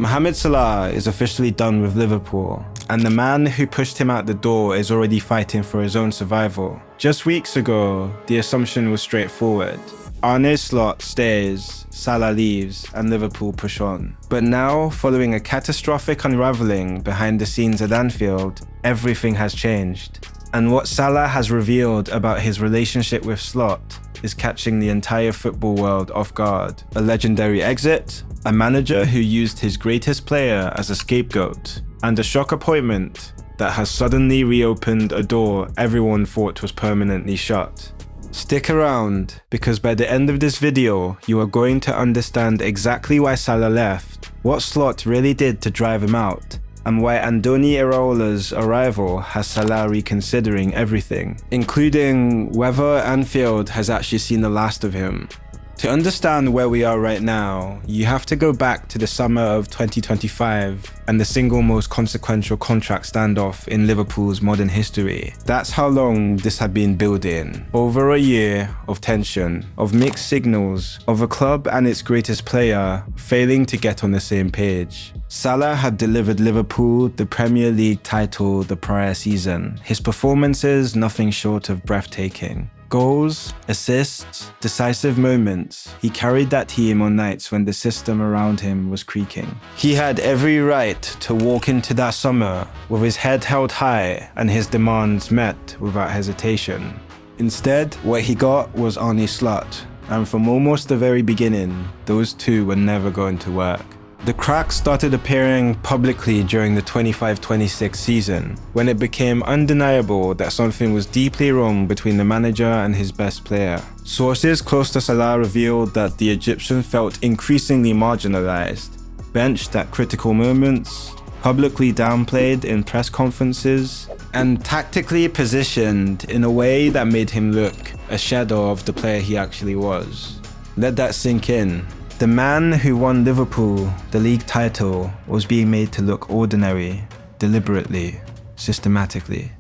Mohamed Salah is officially done with Liverpool, and the man who pushed him out the door is already fighting for his own survival. Just weeks ago, the assumption was straightforward. Arne's slot stays, Salah leaves, and Liverpool push on. But now, following a catastrophic unravelling behind the scenes at Anfield, everything has changed. And what Salah has revealed about his relationship with Slot is catching the entire football world off guard. A legendary exit, a manager who used his greatest player as a scapegoat, and a shock appointment that has suddenly reopened a door everyone thought was permanently shut. Stick around, because by the end of this video, you are going to understand exactly why Salah left, what Slot really did to drive him out, and why Andoni Iraola's arrival has Salah reconsidering everything, including whether Anfield has actually seen the last of him. To understand where we are right now, you have to go back to the summer of 2025 and the single most consequential contract standoff in Liverpool's modern history. That's how long this had been building. Over a year of tension, of mixed signals, of a club and its greatest player failing to get on the same page. Salah had delivered Liverpool the Premier League title the prior season, his performances nothing short of breathtaking. Goals, assists, decisive moments. He carried that team on nights when the system around him was creaking. He had every right to walk into that summer with his head held high and his demands met without hesitation. Instead, what he got was Arne Slot, and from almost the very beginning, those two were never going to work. The cracks started appearing publicly during the 25-26 season, when it became undeniable that something was deeply wrong between the manager and his best player. Sources close to Salah revealed that the Egyptian felt increasingly marginalized, benched at critical moments, publicly downplayed in press conferences, and tactically positioned in a way that made him look a shadow of the player he actually was. Let that sink in. The man who won Liverpool the league title was being made to look ordinary, deliberately, systematically,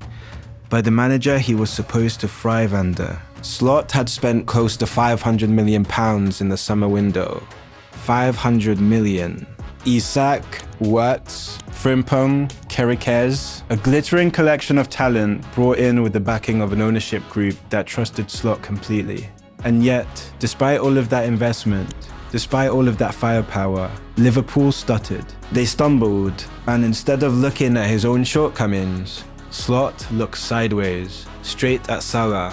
by the manager he was supposed to thrive under. Slot had spent close to £500 million in the summer window. 500 million. Isak, Wirtz, Frimpong, Kerikez, a glittering collection of talent brought in with the backing of an ownership group that trusted Slot completely. And yet, despite all of that investment, despite all of that firepower, Liverpool stuttered. They stumbled, and instead of looking at his own shortcomings, Slot looked sideways, straight at Salah.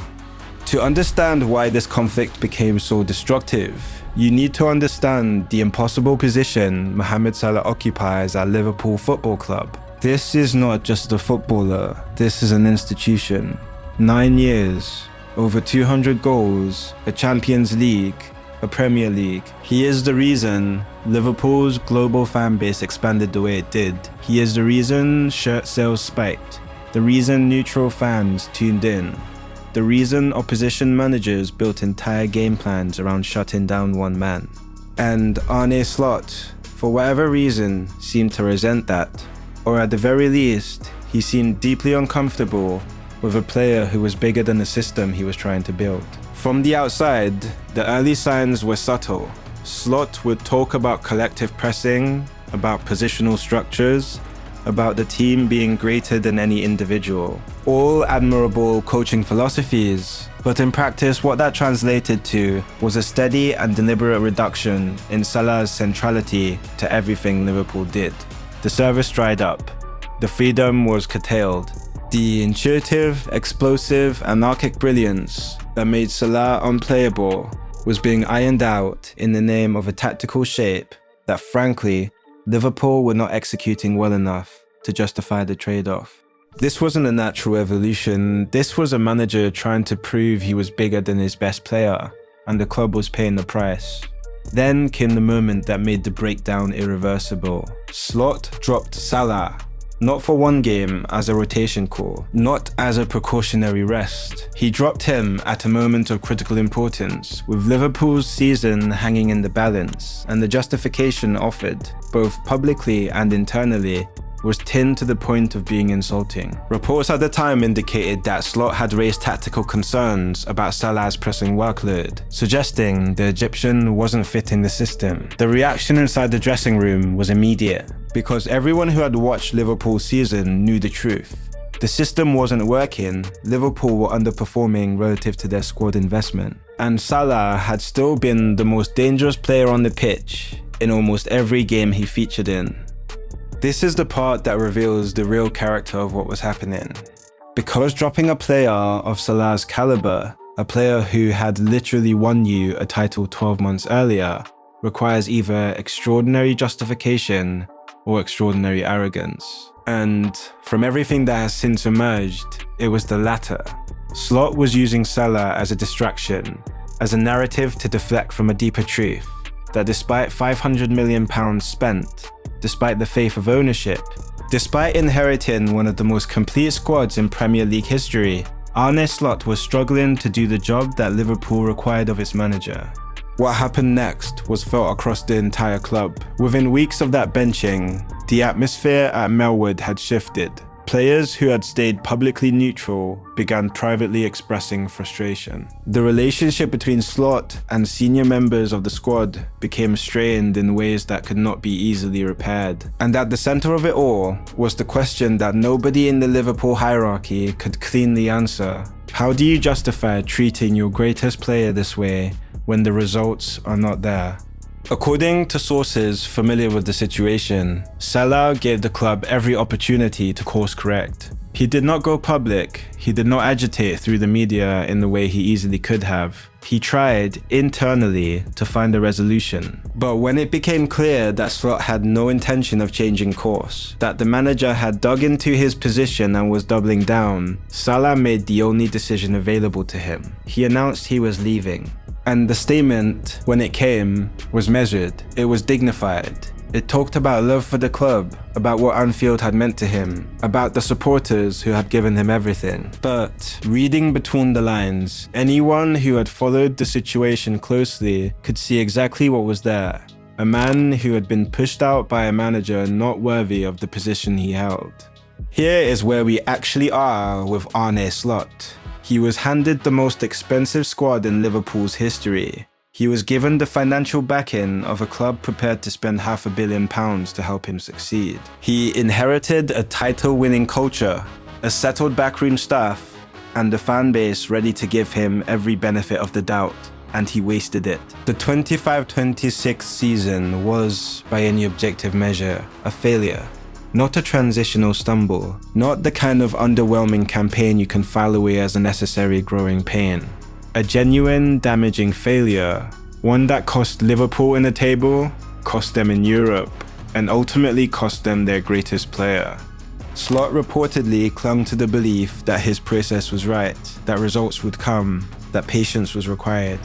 To understand why this conflict became so destructive, you need to understand the impossible position Mohamed Salah occupies at Liverpool Football Club. This is not just a footballer, this is an institution. 9 years, over 200 goals, a Champions League, a Premier League. He is the reason Liverpool's global fan base expanded the way it did. He is the reason shirt sales spiked, the reason neutral fans tuned in, the reason opposition managers built entire game plans around shutting down one man. And Arne Slot, for whatever reason, seemed to resent that, or at the very least, he seemed deeply uncomfortable with a player who was bigger than the system he was trying to build. From the outside, the early signs were subtle. Slot would talk about collective pressing, about positional structures, about the team being greater than any individual. All admirable coaching philosophies, but in practice what that translated to was a steady and deliberate reduction in Salah's centrality to everything Liverpool did. The service dried up. The freedom was curtailed. The intuitive, explosive, anarchic brilliance that made Salah unplayable was being ironed out in the name of a tactical shape that, frankly, Liverpool were not executing well enough to justify the trade-off. This wasn't a natural evolution, this was a manager trying to prove he was bigger than his best player, and the club was paying the price. Then came the moment that made the breakdown irreversible. Slot dropped Salah. Not for one game as a rotation call, not as a precautionary rest. He dropped him at a moment of critical importance, with Liverpool's season hanging in the balance, and the justification offered, both publicly and internally, was thin to the point of being insulting. Reports at the time indicated that Slot had raised tactical concerns about Salah's pressing workload, suggesting the Egyptian wasn't fitting the system. The reaction inside the dressing room was immediate, because everyone who had watched Liverpool's season knew the truth. The system wasn't working, Liverpool were underperforming relative to their squad investment, and Salah had still been the most dangerous player on the pitch in almost every game he featured in. This is the part that reveals the real character of what was happening. Because dropping a player of Salah's caliber, a player who had literally won you a title 12 months earlier, requires either extraordinary justification or extraordinary arrogance. And from everything that has since emerged, it was the latter. Slot was using Salah as a distraction, as a narrative to deflect from a deeper truth, that despite £500 million spent, despite the faith of ownership, despite inheriting one of the most complete squads in Premier League history, Arne Slot was struggling to do the job that Liverpool required of its manager. What happened next was felt across the entire club. Within weeks of that benching, the atmosphere at Melwood had shifted. Players who had stayed publicly neutral began privately expressing frustration. The relationship between Slot and senior members of the squad became strained in ways that could not be easily repaired. And at the center of it all was the question that nobody in the Liverpool hierarchy could cleanly answer. How do you justify treating your greatest player this way when the results are not there? According to sources familiar with the situation, Salah gave the club every opportunity to course correct. He did not go public, he did not agitate through the media in the way he easily could have. He tried, internally, to find a resolution. But when it became clear that Slot had no intention of changing course, that the manager had dug into his position and was doubling down, Salah made the only decision available to him. He announced he was leaving. And the statement, when it came, was measured. It was dignified. It talked about love for the club, about what Anfield had meant to him, about the supporters who had given him everything. But reading between the lines, anyone who had followed the situation closely could see exactly what was there. A man who had been pushed out by a manager not worthy of the position he held. Here is where we actually are with Arne Slot. He was handed the most expensive squad in Liverpool's history. He was given the financial backing of a club prepared to spend £500 million to help him succeed. He inherited a title-winning culture, a settled backroom staff, and a fan base ready to give him every benefit of the doubt, and he wasted it. The 25-26 season was, by any objective measure, a failure. Not a transitional stumble, not the kind of underwhelming campaign you can file away as a necessary growing pain. A genuine, damaging failure, one that cost Liverpool in the table, cost them in Europe, and ultimately cost them their greatest player. Slot reportedly clung to the belief that his process was right, that results would come, that patience was required.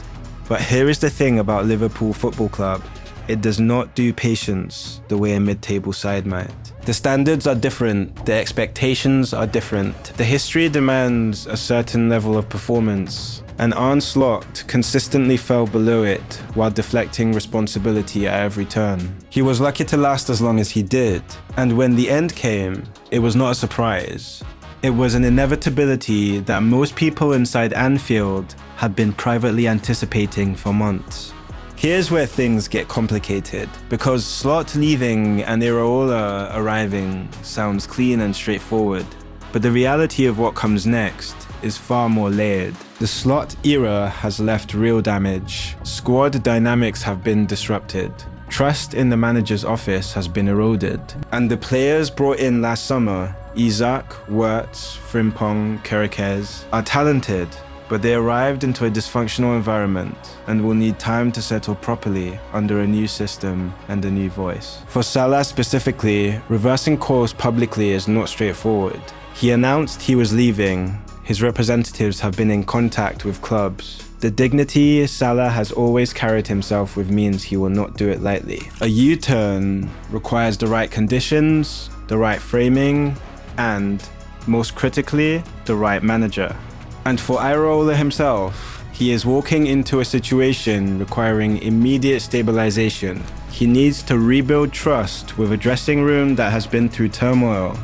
But here is the thing about Liverpool Football Club. It does not do patience the way a mid-table side might. The standards are different, the expectations are different. The history demands a certain level of performance, and Arne Slot consistently fell below it while deflecting responsibility at every turn. He was lucky to last as long as he did, and when the end came, it was not a surprise. It was an inevitability that most people inside Anfield had been privately anticipating for months. Here's where things get complicated, because Slot leaving and Iraola arriving sounds clean and straightforward, but the reality of what comes next is far more layered. The Slot era has left real damage. Squad dynamics have been disrupted. Trust in the manager's office has been eroded. And the players brought in last summer, Isak, Wirtz, Frimpong, Kerekes, are talented, but they arrived into a dysfunctional environment and will need time to settle properly under a new system and a new voice. For Salah specifically, reversing course publicly is not straightforward. He announced he was leaving. His representatives have been in contact with clubs. The dignity Salah has always carried himself with means he will not do it lightly. A U-turn requires the right conditions, the right framing, and, most critically, the right manager. And for Iraola himself, he is walking into a situation requiring immediate stabilization. He needs to rebuild trust with a dressing room that has been through turmoil,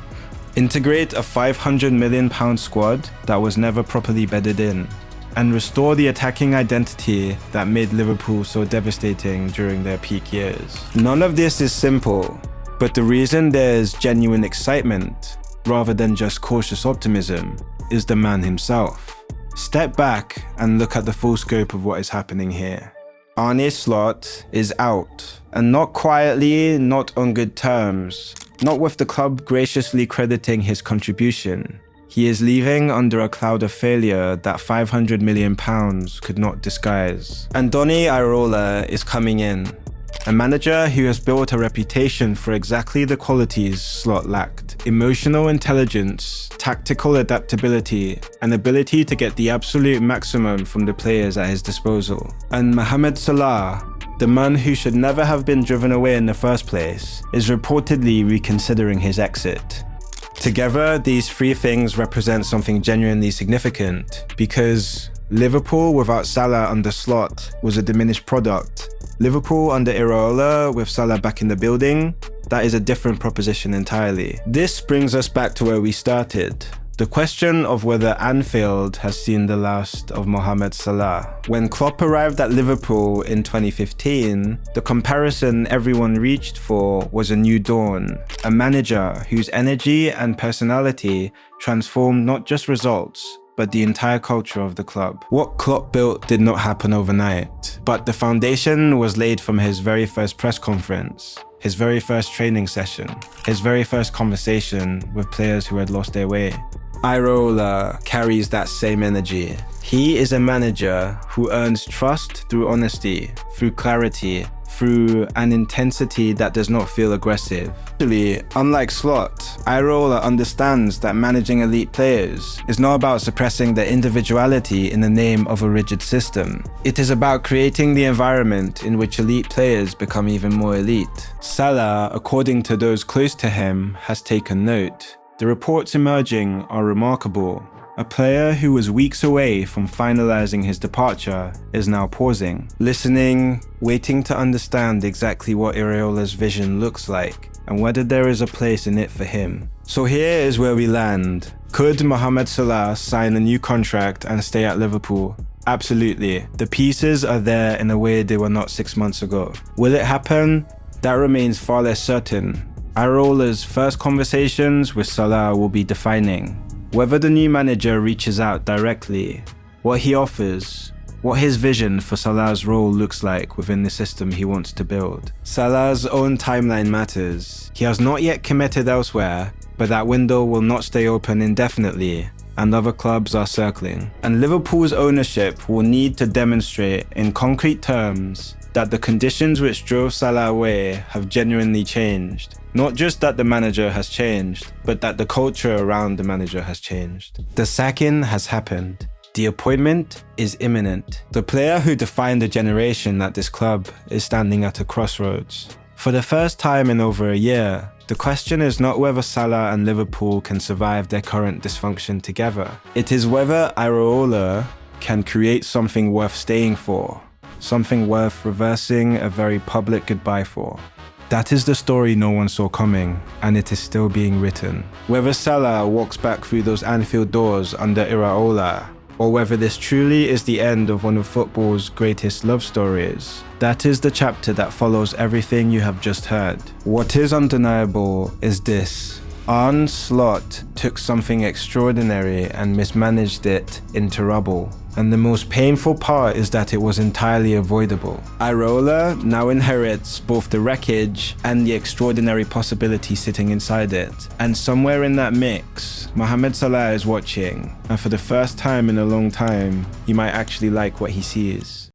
integrate a £500 million squad that was never properly bedded in, and restore the attacking identity that made Liverpool so devastating during their peak years. None of this is simple, but the reason there's genuine excitement, rather than just cautious optimism, is the man himself. Step back and look at the full scope of what is happening here. Arne Slot is out, and not quietly, not on good terms, not with the club graciously crediting his contribution. He is leaving under a cloud of failure that £500 million could not disguise. And Iraola is coming in, a manager who has built a reputation for exactly the qualities Slot lacked: emotional intelligence, tactical adaptability, and ability to get the absolute maximum from the players at his disposal. And Mohamed Salah, the man who should never have been driven away in the first place, is reportedly reconsidering his exit. Together, these three things represent something genuinely significant, because Liverpool without Salah under Slot was a diminished product. Liverpool under Iraola with Salah back in the building, that is a different proposition entirely. This brings us back to where we started. The question of whether Anfield has seen the last of Mohamed Salah. When Klopp arrived at Liverpool in 2015, the comparison everyone reached for was a new dawn, a manager whose energy and personality transformed not just results, but the entire culture of the club. What Klopp built did not happen overnight, but the foundation was laid from his very first press conference, his very first training session, his very first conversation with players who had lost their way. Iraola carries that same energy. He is a manager who earns trust through honesty, through clarity, through an intensity that does not feel aggressive. Actually, unlike Slot, Iraola understands that managing elite players is not about suppressing their individuality in the name of a rigid system. It is about creating the environment in which elite players become even more elite. Salah, according to those close to him, has taken note. The reports emerging are remarkable. A player who was weeks away from finalizing his departure is now pausing, listening, waiting to understand exactly what Iraola's vision looks like and whether there is a place in it for him. So here is where we land. Could Mohamed Salah sign a new contract and stay at Liverpool? Absolutely. The pieces are there in a way they were not 6 months ago. Will it happen? That remains far less certain. Iraola's first conversations with Salah will be defining. Whether the new manager reaches out directly, what he offers, what his vision for Salah's role looks like within the system he wants to build. Salah's own timeline matters. He has not yet committed elsewhere, but that window will not stay open indefinitely, and other clubs are circling. And Liverpool's ownership will need to demonstrate in concrete terms that the conditions which drove Salah away have genuinely changed. Not just that the manager has changed, but that the culture around the manager has changed. The sacking has happened. The appointment is imminent. The player who defined a generation at this club is standing at a crossroads. For the first time in over a year, the question is not whether Salah and Liverpool can survive their current dysfunction together. It is whether Iraola can create something worth staying for, something worth reversing a very public goodbye for. That is the story no one saw coming, and it is still being written. Whether Salah walks back through those Anfield doors under Iraola, or whether this truly is the end of one of football's greatest love stories, that is the chapter that follows everything you have just heard. What is undeniable is this: Arne Slot took something extraordinary and mismanaged it into rubble. And the most painful part is that it was entirely avoidable. Iraola now inherits both the wreckage and the extraordinary possibility sitting inside it. And somewhere in that mix, Mohamed Salah is watching, and for the first time in a long time, he might actually like what he sees.